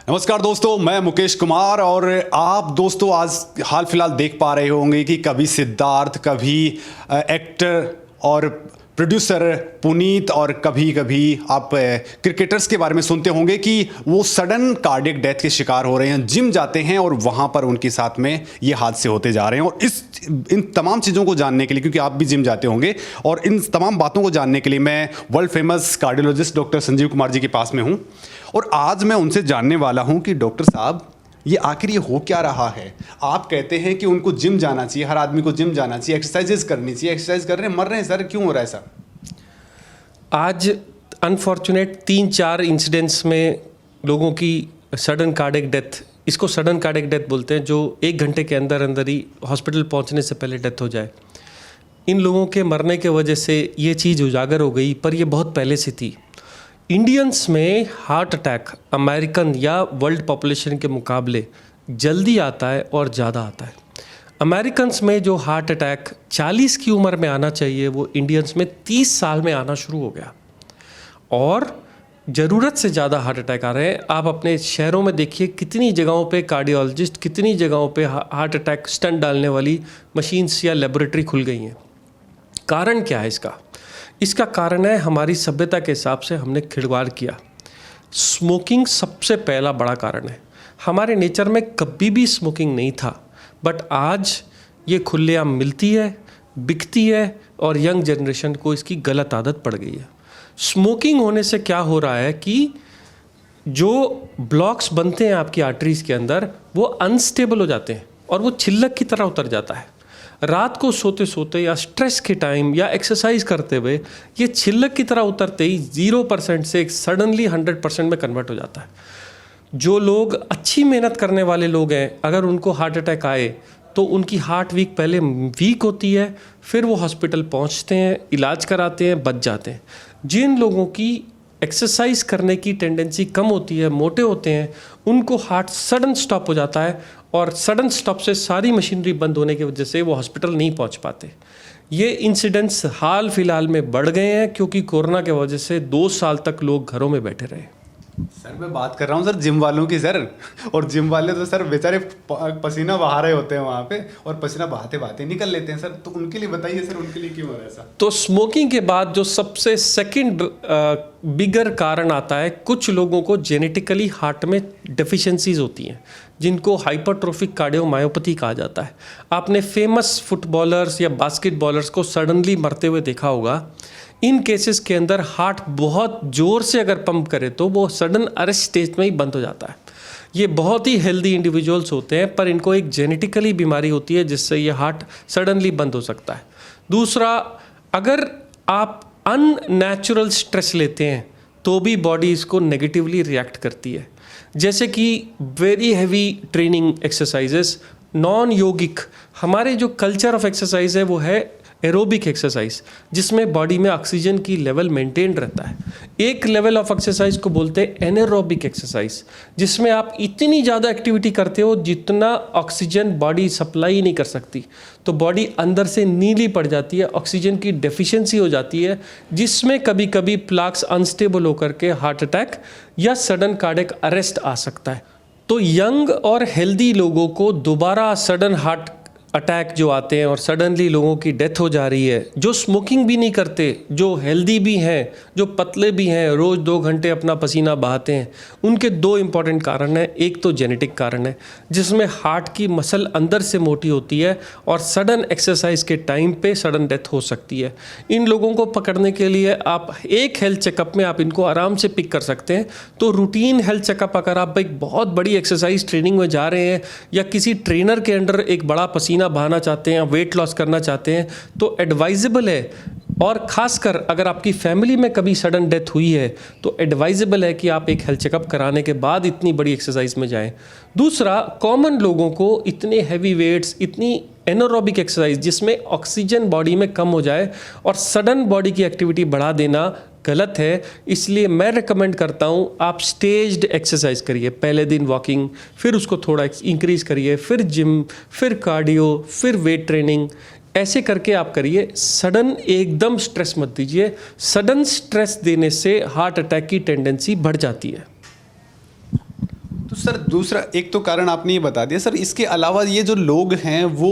नमस्कार दोस्तों, मैं मुकेश कुमार और आप दोस्तों आज हाल फिलहाल देख पा रहे होंगे कि कभी सिद्धार्थ, कभी एक्टर और प्रोड्यूसर पुनीत और कभी कभी आप क्रिकेटर्स के बारे में सुनते होंगे कि वो सडन कार्डियक डेथ के शिकार हो रहे हैं, जिम जाते हैं और वहाँ पर उनके साथ में ये हादसे होते जा रहे हैं। और इन तमाम चीज़ों को जानने के लिए, क्योंकि आप भी जिम जाते होंगे, और इन तमाम बातों को जानने के लिए मैं world famous cardiologist doctor Sanjeev Kumar ji के पास में हूँ। और आज मैं उनसे जानने वाला हूँ कि डॉक्टर साहब, ये आखिर ये हो क्या रहा है। आप कहते हैं कि उनको जिम जाना चाहिए, हर आदमी को जिम जाना चाहिए, एक्सरसाइजेस करनी चाहिए, एक्सरसाइज कर रहे हैं, मर रहे हैं सर, क्यों हो रहा है सर? आज अनफॉर्चुनेट 3-4 इंसिडेंट्स में लोगों की सडन कार्डियक डेथ, इसको सडन कार्डियक डेथ बोलते हैं, जो 1 घंटे के अंदर अंदर ही हॉस्पिटल पहुंचने से पहले डेथ हो जाए। इन लोगों के मरने के वजह से ये चीज़ उजागर हो गई, पर ये बहुत पहले से थी। इंडियंस में हार्ट अटैक अमेरिकन या वर्ल्ड पॉपुलेशन के मुकाबले जल्दी आता है और ज़्यादा आता है। अमेरिकन्स में जो हार्ट अटैक 40 की उम्र में आना चाहिए, वो इंडियंस में 30 साल में आना शुरू हो गया और ज़रूरत से ज़्यादा हार्ट अटैक आ रहे हैं। आप अपने शहरों में देखिए, कितनी जगहों पे कार्डियोलॉजिस्ट, कितनी जगहों पे हार्ट अटैक स्टंट डालने वाली मशीन्स या लेबोरेटरी खुल गई हैं। कारण क्या है इसका? इसका कारण है हमारी सभ्यता के हिसाब से हमने खिलवाड़ किया। स्मोकिंग सबसे पहला बड़ा कारण है। हमारे नेचर में कभी भी स्मोकिंग नहीं था, बट आज ये खुलेआम मिलती है, बिकती है और यंग जनरेशन को इसकी गलत आदत पड़ गई है। स्मोकिंग होने से क्या हो रहा है कि जो ब्लॉक्स बनते हैं आपकी आर्टरीज के अंदर, वो अनस्टेबल हो जाते हैं और वो छिलक की तरह उतर जाता है। रात को सोते सोते या स्ट्रेस के टाइम या एक्सरसाइज करते हुए ये छिलक की तरह उतरते ही 0% से सडनली 100% में कन्वर्ट हो जाता है। जो लोग अच्छी मेहनत करने वाले लोग हैं, अगर उनको हार्ट अटैक आए तो उनकी हार्ट पहले वीक होती है, फिर वो हॉस्पिटल पहुंचते हैं, इलाज कराते हैं, बच जाते हैं। जिन लोगों की एक्सरसाइज करने की टेंडेंसी कम होती है, मोटे होते हैं, उनको हार्ट सडन स्टॉप हो जाता है और सडन स्टॉप से सारी मशीनरी बंद होने की वजह से वो हॉस्पिटल नहीं पहुंच पाते। ये इंसिडेंट्स हाल फिलहाल में बढ़ गए हैं क्योंकि कोरोना के वजह से 2 साल तक लोग घरों में बैठे रहे। सर मैं बात कर रहा हूँ सर जिम वालों की सर, और जिम वाले तो सर बेचारे पसीना बहा रहे होते हैं वहाँ पे, और पसीना बहाते बहाते निकल लेते हैं सर। तो उनके लिए बताइए सर, उनके लिए क्यों हो रहा है ऐसा? तो स्मोकिंग के बाद जो सबसे सेकंड बिगर कारण आता है, कुछ लोगों को जेनेटिकली हार्ट में डेफिशिएंसीज होती हैं, जिनको हाइपरट्रोफिक कार्डियोमायोपैथी कहा जाता है। आपने फेमस फुटबॉलर्स या बास्केटबॉलर्स को सडनली मरते हुए देखा होगा। इन केसेस के अंदर हार्ट बहुत ज़ोर से अगर पंप करे तो वो सडन अरेस्ट स्टेज में ही बंद हो जाता है। ये बहुत ही हेल्दी इंडिविजुअल्स होते हैं, पर इनको एक जेनेटिकली बीमारी होती है जिससे ये हार्ट सडनली बंद हो सकता है। दूसरा, अगर आप अननेचुरल स्ट्रेस लेते हैं तो भी बॉडी इसको नेगेटिवली रिएक्ट करती है। जैसे कि very heavy training exercises, non योगिक, हमारे जो कल्चर ऑफ एक्सरसाइज है वो है एरोबिक एक्सरसाइज, जिसमें बॉडी में ऑक्सीजन की लेवल मेंटेन रहता है। एक लेवल ऑफ एक्सरसाइज को बोलते हैं एनारोबिक एक्सरसाइज, जिसमें आप इतनी ज़्यादा एक्टिविटी करते हो जितना ऑक्सीजन बॉडी सप्लाई नहीं कर सकती, तो बॉडी अंदर से नीली पड़ जाती है, ऑक्सीजन की डेफिशिएंसी हो जाती है, जिसमें कभी कभी प्लाक्स अनस्टेबल होकर के हार्ट अटैक या सडन कार्डियक अरेस्ट आ सकता है। तो यंग और हेल्दी लोगों को दोबारा सडन हार्ट अटैक जो आते हैं और सडनली लोगों की डेथ हो जा रही है, जो स्मोकिंग भी नहीं करते, जो हेल्दी भी हैं, जो पतले भी हैं, रोज़ 2 घंटे अपना पसीना बहाते हैं, उनके 2 इंपॉर्टेंट कारण हैं। एक तो जेनेटिक कारण है, जिसमें हार्ट की मसल अंदर से मोटी होती है और सडन एक्सरसाइज के टाइम पे सडन डेथ हो सकती है। इन लोगों को पकड़ने के लिए आप एक हेल्थ चेकअप में आप इनको आराम से पिक कर सकते हैं। तो रूटीन हेल्थ चेकअप, अगर आप एक बहुत बड़ी एक्सरसाइज ट्रेनिंग में जा रहे हैं या किसी ट्रेनर के अंडर एक बड़ा पसीना बहाना चाहते हैं, वेट लॉस करना चाहते हैं, तो एडवाइजेबल है। और ख़ासकर अगर आपकी फैमिली में कभी सडन डेथ हुई है तो एडवाइजेबल है कि आप एक हेल्थ चेकअप कराने के बाद इतनी बड़ी एक्सरसाइज में जाएं। दूसरा, कॉमन लोगों को इतने हैवी वेट्स, इतनी एनारोबिक एक्सरसाइज जिसमें ऑक्सीजन बॉडी में कम हो जाए और सडन बॉडी की एक्टिविटी बढ़ा देना गलत है। इसलिए मैं रेकमेंड करता हूँ आप स्टेज्ड एक्सरसाइज करिए। पहले दिन वॉकिंग, फिर उसको थोड़ा इंक्रीज करिए, फिर जिम, फिर कार्डियो, फिर वेट ट्रेनिंग। ऐसे करके आप करिए। सडन एकदम स्ट्रेस मत दीजिए। सडन स्ट्रेस देने से हार्ट अटैक की टेंडेंसी बढ़ जाती है। सर दूसरा एक तो कारण आपने ये बता दिया सर, इसके अलावा ये जो लोग हैं वो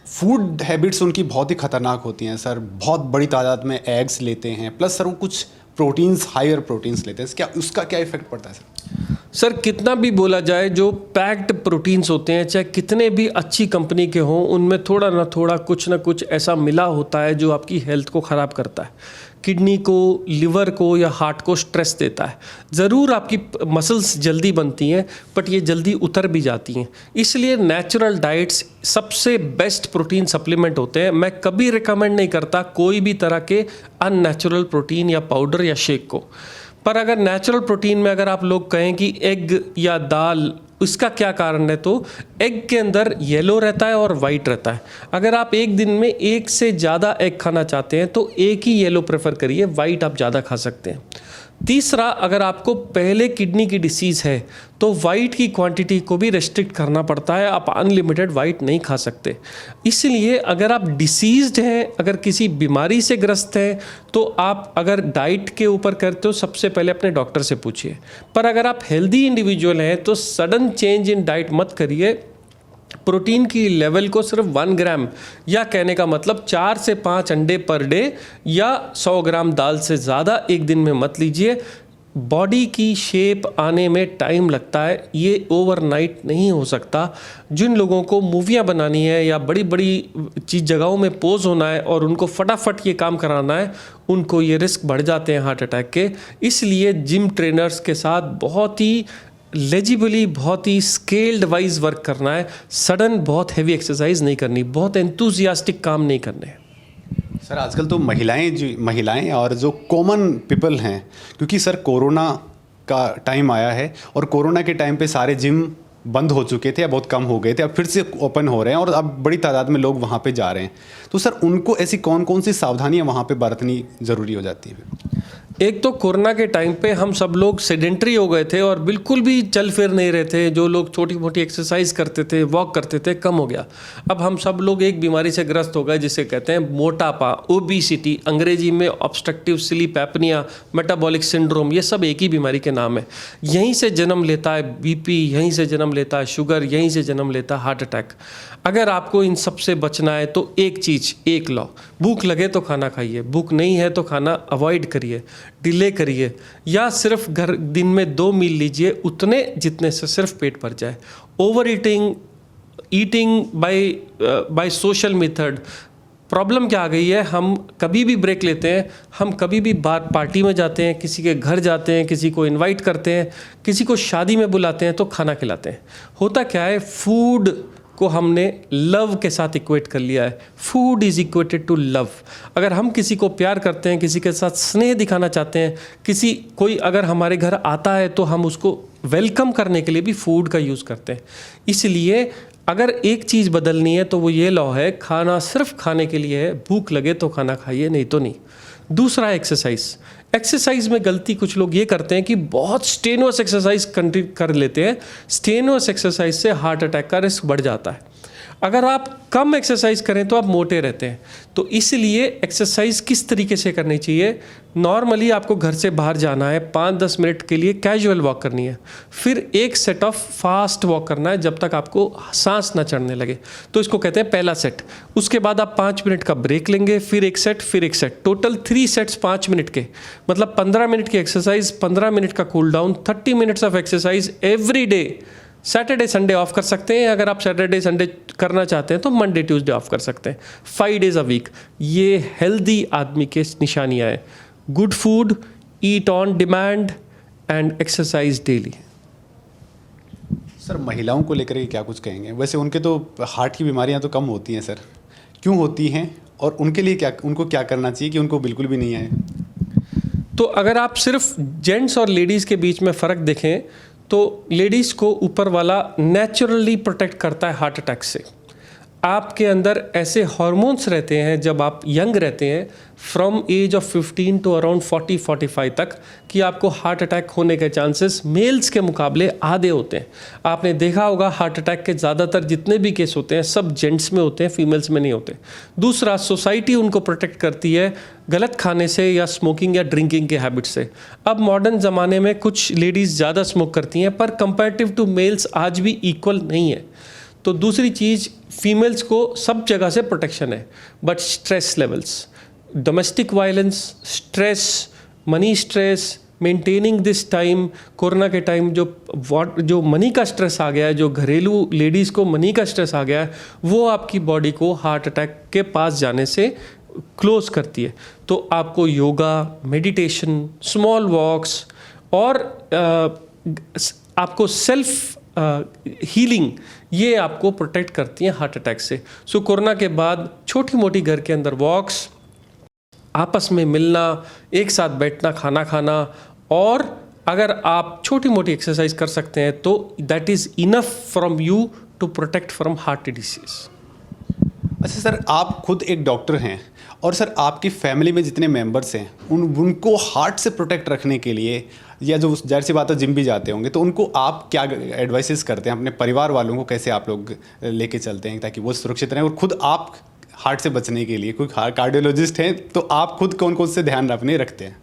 फूड हैबिट्स उनकी बहुत ही खतरनाक होती हैं सर, बहुत बड़ी तादाद में एग्स लेते हैं, प्लस सर वो कुछ प्रोटीन्स, हायर प्रोटीन्स लेते हैं, क्या उसका क्या इफेक्ट पड़ता है सर? सर कितना भी बोला जाए, जो पैक्ड प्रोटीन्स होते हैं चाहे कितने भी अच्छी कंपनी के हों, उनमें थोड़ा ना थोड़ा कुछ ना कुछ ऐसा मिला होता है जो आपकी हेल्थ को ख़राब करता है, किडनी को, लिवर को या हार्ट को स्ट्रेस देता है। ज़रूर आपकी मसल्स जल्दी बनती हैं बट ये जल्दी उतर भी जाती हैं। इसलिए नेचुरल डाइट्स सबसे बेस्ट प्रोटीन सप्लीमेंट होते हैं। मैं कभी रिकमेंड नहीं करता कोई भी तरह के अननेचुरल प्रोटीन या पाउडर या शेक को। पर अगर नेचुरल प्रोटीन में अगर आप लोग कहें कि एग या दाल, इसका क्या कारण है, तो एग के अंदर येलो रहता है और वाइट रहता है। अगर आप एक दिन में एक से ज़्यादा एग खाना चाहते हैं तो एक ही येलो प्रेफर करिए, वाइट आप ज़्यादा खा सकते हैं। तीसरा, अगर आपको पहले किडनी की डिसीज़ है तो वाइट की क्वांटिटी को भी रेस्ट्रिक्ट करना पड़ता है, आप अनलिमिटेड वाइट नहीं खा सकते। इसलिए अगर आप डिसीज्ड हैं, अगर किसी बीमारी से ग्रस्त हैं, तो आप अगर डाइट के ऊपर करते हो सबसे पहले अपने डॉक्टर से पूछिए। पर अगर आप हेल्दी इंडिविजुअल हैं तो सडन चेंज इन डाइट मत करिए। प्रोटीन की लेवल को सिर्फ 1 ग्राम या कहने का मतलब 4 से 5 अंडे पर डे या 100 ग्राम दाल से ज़्यादा एक दिन में मत लीजिए। बॉडी की शेप आने में टाइम लगता है, ये ओवरनाइट नहीं हो सकता। जिन लोगों को मूवियाँ बनानी है या बड़ी बड़ी जगहों में पोज होना है और उनको फटाफट ये काम कराना है, उनको ये रिस्क बढ़ जाते हैं हार्ट अटैक के। इसलिए जिम ट्रेनर्स के साथ बहुत ही लेजिबली, बहुत ही स्केल्ड वाइज वर्क करना है। सडन बहुत हैवी एक्सरसाइज नहीं करनी, बहुत एंथुजियास्टिक काम नहीं करने। सर आजकल तो महिलाएं और जो कॉमन पीपल हैं, क्योंकि सर कोरोना का टाइम आया है और कोरोना के टाइम पे सारे जिम बंद हो चुके थे या बहुत कम हो गए थे, अब फिर से ओपन हो रहे हैं और अब बड़ी तादाद में लोग वहाँ पे जा रहे हैं। तो सर उनको ऐसी कौन कौन सी सावधानियाँ वहाँ पे बरतनी ज़रूरी हो जाती है? एक तो कोरोना के टाइम पे हम सब लोग सेडेंट्री हो गए थे और बिल्कुल भी चल फिर नहीं रहे थे। जो लोग छोटी मोटी एक्सरसाइज करते थे, वॉक करते थे, कम हो गया। अब हम सब लोग एक बीमारी से ग्रस्त हो गए जिसे कहते हैं मोटापा, ओबेसिटी, अंग्रेजी में obstructive sleep apnoea, metabolic syndrome. ये सब एक ही बीमारी के नाम है। यहीं से जन्म लेता है बीपी, यहीं से जन्म लेता है शुगर, यहीं से जन्म लेता है हार्ट अटैक। अगर आपको इन सब से बचना है तो एक चीज़, एक लॉ, भूख लगे तो खाना खाइए, भूख नहीं है तो खाना अवॉइड करिए, डिले करिए, या सिर्फ घर दिन में 2 मील लीजिए, उतने जितने से सिर्फ पेट भर जाए। Over eating by social method, problem क्या आ गई है, हम कभी भी ब्रेक लेते हैं, हम कभी भी बार पार्टी में जाते हैं, किसी के घर जाते हैं, किसी को इनवाइट करते हैं, किसी को शादी में बुलाते हैं तो खाना खिलाते हैं। होता क्या है, फूड को हमने लव के साथ इक्वेट कर लिया है। Food is equated to love. अगर हम किसी को प्यार करते हैं, किसी के साथ स्नेह दिखाना चाहते हैं, कोई अगर हमारे घर आता है तो हम उसको वेलकम करने के लिए भी फूड का यूज़ करते हैं। इसलिए अगर एक चीज़ बदलनी है तो वो ये लॉ है, खाना सिर्फ खाने के लिए है, भूख लगे तो खाना खाइए, नहीं तो नहीं। दूसरा, एक्सरसाइज में गलती कुछ लोग ये करते हैं कि बहुत स्टेनुअस एक्सरसाइज कर लेते हैं। स्टेनुअस एक्सरसाइज से हार्ट अटैक का रिस्क बढ़ जाता है। अगर आप कम एक्सरसाइज करें तो आप मोटे रहते हैं। तो इसलिए एक्सरसाइज किस तरीके से करनी चाहिए, नॉर्मली आपको घर से बाहर जाना है, 5-10 मिनट के लिए कैजुअल वॉक करनी है, फिर एक सेट ऑफ फास्ट वॉक करना है जब तक आपको सांस ना चढ़ने लगे। तो इसको कहते हैं पहला सेट। उसके बाद आप 5 मिनट का ब्रेक लेंगे, फिर एक सेट, फिर एक सेट, टोटल 3 सेट्स 5 मिनट के, मतलब 15 मिनट की एक्सरसाइज, 15 मिनट का cool down, 30 minutes of exercise every day. Saturday Sunday off कर सकते हैं, अगर आप सैटरडे संडे करना चाहते हैं तो मंडे ट्यूसडे ऑफ कर सकते हैं। 5 डेज अ वीक। ये हेल्दी आदमी के निशानियाँ हैं। Good food, eat on demand and exercise daily. Sir महिलाओं को लेकर के क्या कुछ कहेंगे? वैसे उनके तो हार्ट की बीमारियां तो कम होती हैं सर, क्यों होती हैं और उनके लिए उनको क्या करना चाहिए कि उनको बिल्कुल भी नहीं आए? तो अगर आप सिर्फ जेंट्स और लेडीज़ के बीच में फ़र्क देखें तो लेडीज़ को ऊपर वाला नेचुरली प्रोटेक्ट करता है हार्ट अटैक से। आपके अंदर ऐसे हार्मोन्स रहते हैं जब आप यंग रहते हैं from age of 15 to around 40-45 तक कि आपको हार्ट अटैक होने के चांसेस मेल्स के मुकाबले आधे होते हैं। आपने देखा होगा हार्ट अटैक के ज़्यादातर जितने भी केस होते हैं सब जेंट्स में होते हैं, फीमेल्स में नहीं होते। दूसरा, सोसाइटी उनको प्रोटेक्ट करती है गलत खाने से या स्मोकिंग या ड्रिंकिंग के हैबिट से। अब मॉडर्न ज़माने में कुछ लेडीज़ ज़्यादा स्मोक करती हैं पर कंपेरेटिव टू मेल्स आज भी इक्वल नहीं है। तो दूसरी चीज़, फीमेल्स को सब जगह से प्रोटेक्शन है, but stress levels, domestic violence, stress, money stress, maintaining this time, corona के टाइम जो मनी का स्ट्रेस आ गया है, जो घरेलू लेडीज़ को मनी का स्ट्रेस आ गया है, वो आपकी बॉडी को हार्ट अटैक के पास जाने से क्लोज करती है। तो आपको योगा, मेडिटेशन, स्मॉल वॉक्स और आपको सेल्फ हीलिंग, ये आपको प्रोटेक्ट करती हैं हार्ट अटैक से। सो कोरोना के बाद छोटी मोटी घर के अंदर वॉक्स, आपस में मिलना, एक साथ बैठना, खाना खाना, और अगर आप छोटी मोटी एक्सरसाइज कर सकते हैं तो that is enough from you to protect from heart disease. अच्छा सर, आप खुद एक डॉक्टर हैं और सर आपकी फैमिली में जितने मेंबर्स हैं उनको हार्ट से प्रोटेक्ट रखने के लिए, या जो जाहिर सी बात है जिम भी जाते होंगे, तो उनको आप क्या एडवाइसेस करते हैं? अपने परिवार वालों को कैसे आप लोग लेके चलते हैं ताकि वो सुरक्षित रहें? और खुद आप हार्ट से बचने के लिए, कोई कार्डियोलॉजिस्ट हैं तो आप खुद कौन कौन से ध्यान अपने रखते हैं?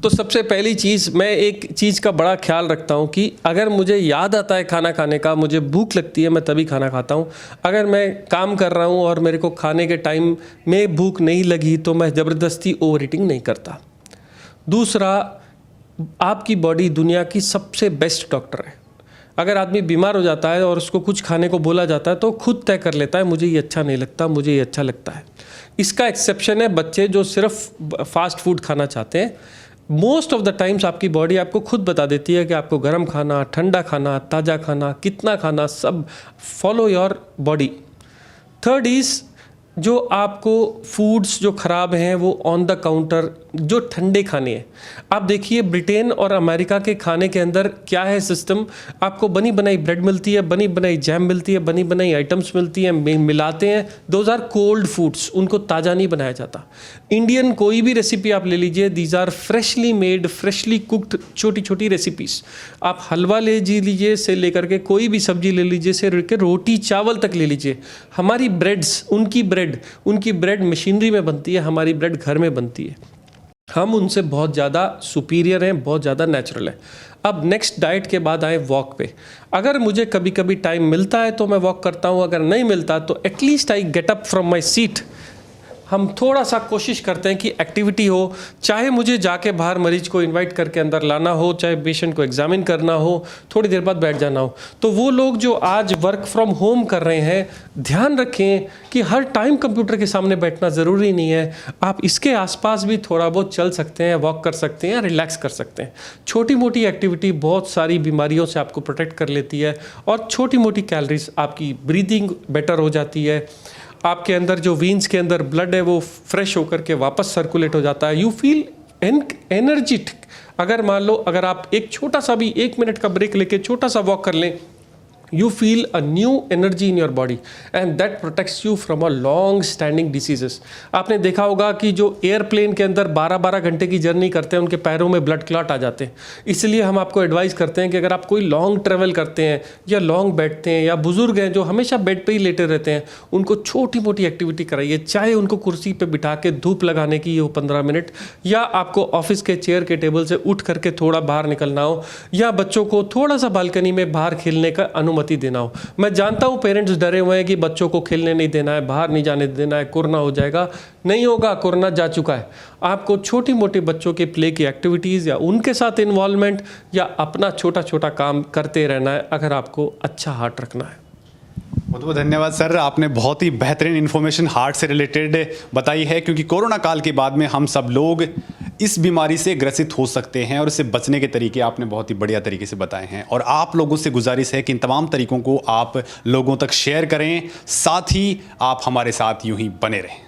तो सबसे पहली चीज़, मैं एक चीज़ का बड़ा ख्याल रखता हूँ कि अगर मुझे याद आता है खाना खाने का, मुझे भूख लगती है, मैं तभी खाना खाता हूँ। अगर मैं काम कर रहा हूँ और मेरे को खाने के टाइम में भूख नहीं लगी तो मैं ज़बरदस्ती ओवर ईटिंग नहीं करता। दूसरा, आपकी बॉडी दुनिया की सबसे बेस्ट डॉक्टर है। अगर आदमी बीमार हो जाता है और उसको कुछ खाने को बोला जाता है तो खुद तय कर लेता है, मुझे ये अच्छा नहीं लगता, मुझे ये अच्छा लगता है। इसका एक्सेप्शन है बच्चे जो सिर्फ फास्ट फूड खाना चाहते हैं। मोस्ट ऑफ द टाइम्स आपकी बॉडी आपको खुद बता देती है कि आपको गर्म खाना, ठंडा खाना, ताज़ा खाना, कितना खाना, सब follow your body. Third is, जो आपको फूड्स जो ख़राब हैं वो ऑन द काउंटर, जो ठंडे खाने हैं। आप देखिए ब्रिटेन और अमेरिका के खाने के अंदर क्या है सिस्टम, आपको बनी बनाई ब्रेड मिलती है, बनी बनाई जैम मिलती है, बनी बनाई आइटम्स मिलती हैं, मिलाते हैं। दोज आर कोल्ड फूड्स, उनको ताज़ा नहीं बनाया जाता। इंडियन कोई भी रेसिपी आप ले लीजिए, these are freshly made, freshly cooked छोटी छोटी रेसिपीज़। आप हलवा ले लीजिए से लेकर के कोई भी सब्जी ले लीजिए से लेकर रोटी चावल तक ले लीजिए। हमारी ब्रेड्स, उनकी ब्रेड मशीनरी में बनती है, हमारी ब्रेड घर में बनती है। हम उनसे बहुत ज़्यादा सुपीरियर हैं, बहुत ज़्यादा नेचुरल है। अब नेक्स्ट डाइट के बाद आए वॉक पे। अगर मुझे कभी कभी टाइम मिलता है तो मैं वॉक करता हूँ, अगर नहीं मिलता तो at least I get up from my seat. हम थोड़ा सा कोशिश करते हैं कि एक्टिविटी हो, चाहे मुझे जाके बाहर मरीज को इनवाइट करके अंदर लाना हो, चाहे पेशेंट को एग्जामिन करना हो, थोड़ी देर बाद बैठ जाना हो। तो वो लोग जो आज वर्क फ्रॉम होम कर रहे हैं, ध्यान रखें कि हर टाइम कंप्यूटर के सामने बैठना ज़रूरी नहीं है। आप इसके आसपास भी थोड़ा बहुत चल सकते हैं, वॉक कर सकते हैं, रिलैक्स कर सकते हैं। छोटी मोटी एक्टिविटी बहुत सारी बीमारियों से आपको प्रोटेक्ट कर लेती है और छोटी मोटी कैलोरीज, आपकी ब्रीदिंग बेटर हो जाती है, आपके अंदर जो वीन्स के अंदर ब्लड है वो फ्रेश होकर के वापस सर्कुलेट हो जाता है। You feel energetic. अगर मान लो अगर आप एक छोटा सा भी 1 मिनट का ब्रेक लेके छोटा सा वॉक कर लें, you feel a new energy in your body and that protects you from a long standing diseases। आपने देखा होगा कि जो एयरप्लेन के अंदर 12-12 घंटे की जर्नी करते हैं उनके पैरों में ब्लड क्लॉट आ जाते हैं। इसलिए हम आपको एडवाइस करते हैं कि अगर आप कोई लॉन्ग ट्रैवल करते हैं या लॉन्ग बैठते हैं या बुजुर्ग हैं जो हमेशा बेड पे ही लेटे रहते हैं, उनको छोटी मोटी एक्टिविटी कराइए। चाहे उनको कुर्सी पे बिठा के धूप लगाने की हो 15 मिनट, या आपको ऑफिस के चेयर के टेबल से उठ करके थोड़ा बाहर निकलना हो, या बच्चों को थोड़ा सा बालकनी में बाहर खेलने का अनुमति देना हो। मैं जानता हूं पेरेंट्स डरे हुए हैं कि बच्चों को खेलने नहीं देना है, बाहर नहीं जाने देना है, कोरोना हो जाएगा। नहीं होगा, कोरोना जा चुका है। आपको छोटी मोटी बच्चों के प्ले की एक्टिविटीज़ या उनके साथ इन्वॉल्वमेंट या अपना छोटा छोटा काम करते रहना है अगर आपको अच्छा हार्ट रखना है। बहुत बहुत धन्यवाद सर, आपने बहुत ही बेहतरीन इन्फॉर्मेशन हार्ट से रिलेटेड बताई है, क्योंकि कोरोना काल के बाद में हम सब लोग इस बीमारी से ग्रसित हो सकते हैं और इससे बचने के तरीके आपने बहुत ही बढ़िया तरीके से बताए हैं। और आप लोगों से गुजारिश है कि इन तमाम तरीकों को आप लोगों तक शेयर करें, साथ ही आप हमारे साथ यूं ही बने रहें।